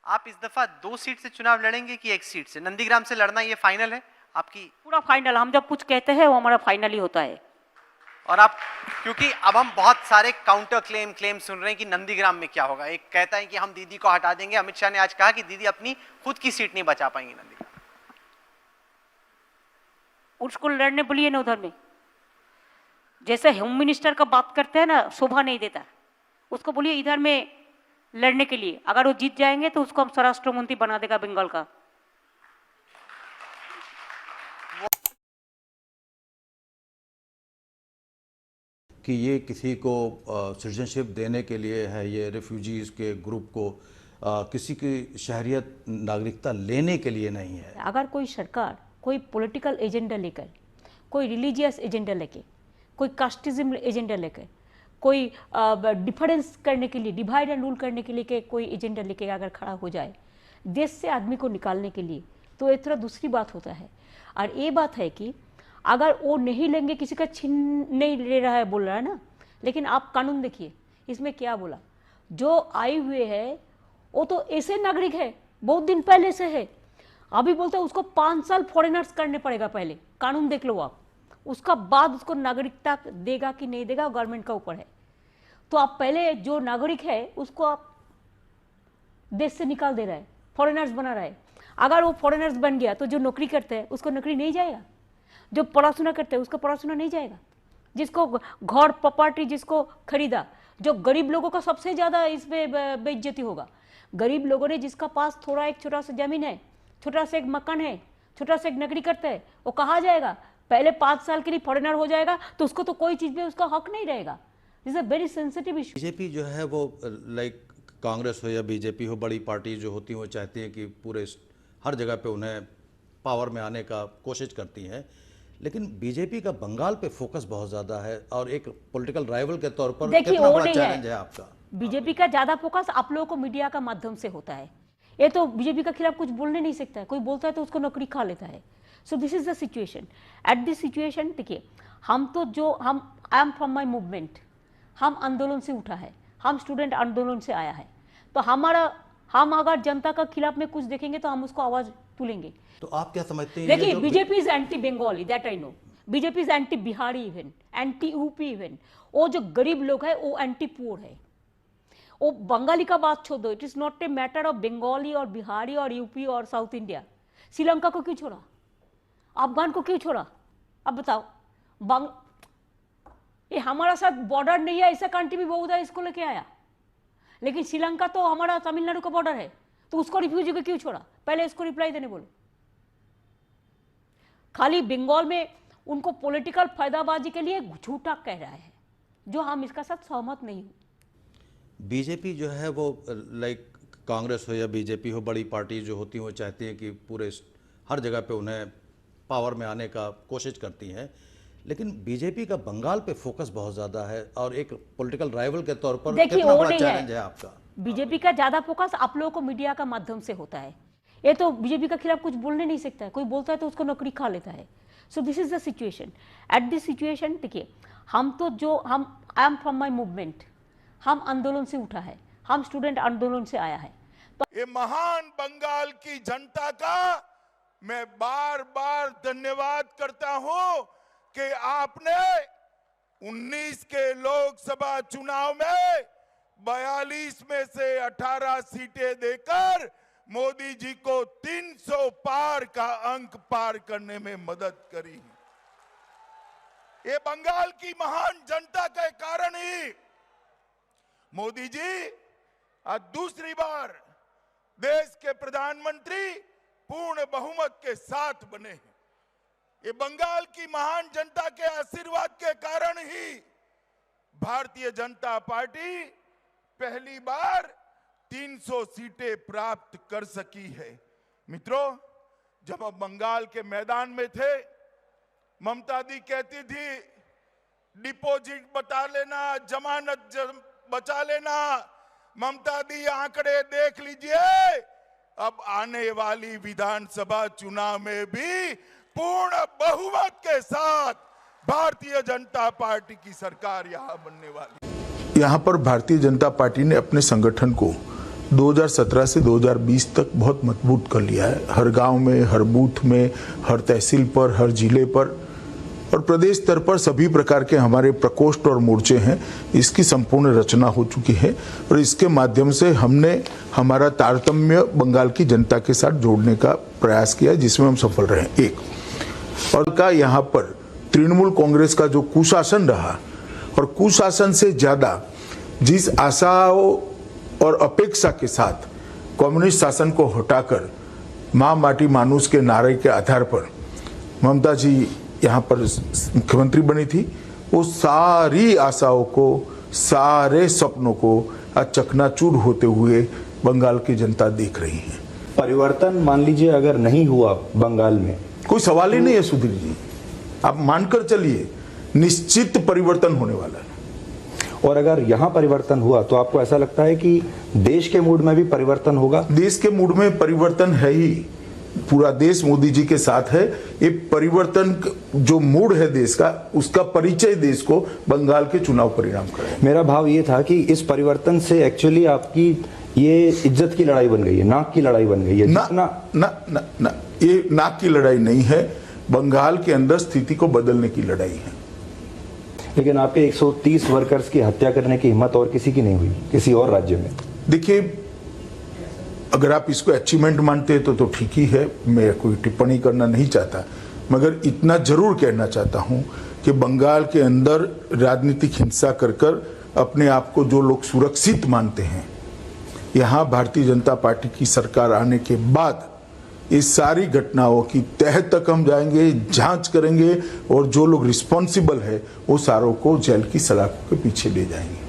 आप इस दफा 2 सीट से चुनाव लड़ेंगे कि 1 सीट से? नंदीग्राम से लड़ना ये फाइनल है आपकी? पूरा फाइनल, हम जब कुछ कहते हैं वो हमारा फाइनल ही होता है। और आप, क्योंकि अब हम बहुत सारे काउंटर क्लेम सुन रहे हैं कि नंदीग्राम में क्या होगा। एक कहता है कि हम दीदी को हटा देंगे। अमित शाह ने आज कहा कि दीदी अपनी खुद की सीट नहीं बचा पाएंगी नंदीग्राम। उसको लड़ने बोलिए ना उधर में, जैसे होम मिनिस्टर का बात करते हैं ना, शोभा नहीं देता। उसको बोलिए इधर में लड़ने के लिए, अगर वो जीत जाएंगे तो उसको हम स्वराष्ट्र मंत्री बना देगा बंगाल का। कि ये किसी को सिटीजनशिप देने के लिए है, ये रिफ्यूजीज़ के ग्रुप को किसी की शहरियत नागरिकता लेने के लिए नहीं है। अगर कोई सरकार कोई पॉलिटिकल एजेंडा लेकर, कोई रिलीजियस एजेंडा लेके, कोई कास्टिज्म एजेंडा लेकर, कोई डिफरेंस करने के लिए, डिवाइड एंड रूल करने के लिए के कोई एजेंडा लेके अगर खड़ा हो जाए देश से आदमी को निकालने के लिए, तो ये थोड़ा दूसरी बात होता है। और ये बात है कि अगर वो नहीं लेंगे, किसी का छीन नहीं ले रहा है बोल रहा है ना, लेकिन आप कानून देखिए इसमें क्या बोला। जो आए हुए है वो तो ऐसे नागरिक है, बहुत दिन पहले से है। अभी बोलते हैं उसको 5 साल फॉरेनर्स करने पड़ेगा पहले, कानून देख लो आप, उसका बाद उसको नागरिकता देगा कि नहीं देगा गवर्नमेंट का ऊपर है। तो आप पहले जो नागरिक है उसको आप देश से निकाल दे रहा है, फॉरेनर्स बना रहा है। अगर वो फॉरेनर्स बन गया तो जो नौकरी करते हैं उसको नौकरी नहीं जाएगा, जो पढ़ाशुना करते हैं उसको पढ़ाशुना नहीं जाएगा, जिसको घर प्रॉपर्टी जिसको खरीदा, जो गरीब लोगों का सबसे ज़्यादा इसमें बेइज्जती होगा। गरीब लोगों ने जिसका पास थोड़ा एक छोटा सा जमीन है, छोटा सा एक मकान है, छोटा सा एक नौकरी करता है, वो कहाँ जाएगा? पहले 5 साल के लिए फॉरेनर हो जाएगा तो उसको तो कोई चीज़ में उसका हक नहीं रहेगा। This is a very sensitive issue. BJP जो है वो लाइक कांग्रेस हो या बीजेपी हो, बड़ी पार्टी जो होती हैं वो चाहती हैं कि पूरे हर जगह पे उन्हें पावर में आने का कोशिश करती हैं, लेकिन बीजेपी का बंगाल पे फोकस बहुत ज़्यादा है और एक पॉलिटिकल राइवल के तौर पर कितना बड़ा चैलेंज है आपका? बीजेपी का ज़्यादा फोकस आप लोगों को मीडिया का माध्यम से होता है। ये तो बीजेपी के खिलाफ कुछ बोलने नहीं सकता है, कोई बोलता है तो उसको नौकरी खा लेता है। So this is the situation. At this situation देखिए, हम तो जो हम I am from my movement, हम आंदोलन से उठा है, हम स्टूडेंट आंदोलन से आया है, तो हम अगर जनता का खिलाफ में कुछ देखेंगे तो हम उसको आवाज तुलेंगे। तो आप क्या समझते हैं? देखिए BJP is anti Bengali, that I know. BJP is anti Bihari even, anti UP even. वो जो गरीब लोग है वो एंटी पुअर है। वो बंगाली का बात छोड़ दो, it is not a matter of Bengali और बिहारी और यूपी और साउथ इंडिया। श्रीलंका को क्यों छोड़ा? अफगान को क्यों छोड़ा? अब बताओ। ये हमारा साथ बॉर्डर नहीं है, ऐसा कंट्री भी बहुत है, इसको लेके आया। लेकिन श्रीलंका तो हमारा तमिलनाडु का बॉर्डर है, तो उसको रिफ्यूजी को क्यों छोड़ा? पहले इसको रिप्लाई देने बोलो। खाली बंगाल में उनको पॉलिटिकल फायदाबाजी के लिए झूठा कह रहा है, जो हम इसका साथ सहमत नहीं हूं। बीजेपी जो है वो लाइक कांग्रेस हो या बीजेपी हो, बड़ी पार्टी जो होती हैं वो चाहती हैं कि पूरे हर जगह पे उन्हें पावर में आने का कोशिश करती हैं, लेकिन बीजेपी का बंगाल पे फोकस बहुत ज़्यादा है और एक पॉलिटिकल राइवल के तौर पर कितना बड़ा चैलेंज है आपका? बीजेपी का ज़्यादा फोकस आप लोगों को मीडिया का माध्यम से होता है। ये तो बीजेपी के खिलाफ कुछ बोलने नहीं सकता है, कोई बोलता है तो उसको नौकरी खा लेता है। So this is the situation. At this situation देखिए, हम तो जो हम I am from my movement, हम आंदोलन से उठा है, हम स्टूडेंट आंदोलन से आया है। तो ये महान बंगाल की जनता का मैं बार बार धन्यवाद करता हूं कि आपने 19 के लोकसभा चुनाव में 42 में से 18 सीटें देकर मोदी जी को 300 पार का अंक पार करने में मदद करी। ये बंगाल की महान जनता के कारण ही मोदी जी आज दूसरी बार देश के प्रधानमंत्री पूर्ण बहुमत के साथ बने हैं। ये बंगाल की महान जनता के आशीर्वाद के कारण ही भारतीय जनता पार्टी पहली बार 300 सीटें प्राप्त कर सकी है। मित्रों, जब हम बंगाल के मैदान में थे, ममता दी कहती थी डिपॉजिट बता लेना, जमानत बचा लेना। ममता दी आंकड़े देख लीजिए, अब आने वाली विधानसभा चुनाव में भी पूर्ण बहुमत के साथ भारतीय जनता पार्टी की सरकार यहां बनने वाली। यहाँ पर भारतीय जनता पार्टी ने अपने संगठन को 2017 से 2020 तक बहुत मजबूत कर लिया है। हर गांव में, हर बूथ में, हर तहसील पर, हर जिले पर और प्रदेश स्तर पर सभी प्रकार के हमारे प्रकोष्ठ और मोर्चे हैं। इसकी संपूर्ण रचना हो चुकी है और इसके माध्यम से हमने हमारा तारतम्य बंगाल की जनता के साथ जोड़ने का प्रयास किया, जिसमें हम सफल रहे। एक और का यहाँ पर तृणमूल कांग्रेस का जो कुशासन रहा और कुशासन से ज्यादा जिस आशाओं और अपेक्षा के साथ कम्युनिस्ट शासन को हटाकर माँ माटी मानुष के नारे के आधार पर ममता जी यहाँ पर मुख्यमंत्री बनी थी, वो सारी आशाओं को, सारे सपनों को आज चकनाचूर होते हुए बंगाल की जनता देख रही है। परिवर्तन मान लीजिए अगर नहीं हुआ बंगाल में, कोई सवाल ही नहीं है सुधीर जी, आप मानकर चलिए निश्चित परिवर्तन होने वाला है। और अगर यहाँ परिवर्तन हुआ तो आपको ऐसा लगता है कि देश के मूड में भी परिवर्तन होगा? देश के मूड में परिवर्तन है ही, पूरा देश मोदी जी के साथ है। ये परिवर्तन जो मूड है देश का, उसका परिचय देश को बंगाल के चुनाव परिणाम करे। मेरा भाव ये था कि इस परिवर्तन से एक्चुअली आपकी ये इज्जत की लड़ाई बन गई है, नाक की लड़ाई बन गई है। ना, ना, ना, ना, ना, ये नाक की लड़ाई नहीं है, बंगाल के अंदर स्थिति को बदलने की लड़ाई है। लेकिन आपके 130 वर्कर्स की हत्या करने की हिम्मत और किसी की नहीं हुई किसी और राज्य में। देखिए, अगर आप इसको अचीवमेंट मानते हैं तो ठीक ही है, मैं कोई टिप्पणी करना नहीं चाहता, मगर इतना जरूर कहना चाहता हूं कि बंगाल के अंदर राजनीतिक हिंसा कर कर अपने आप को जो लोग सुरक्षित मानते हैं, यहां भारतीय जनता पार्टी की सरकार आने के बाद इस सारी घटनाओं की तह तक हम जाएंगे, जांच करेंगे और जो लोग रिस्पॉन्सिबल है वो सारों को जेल की सलाखों के पीछे ले जाएंगे।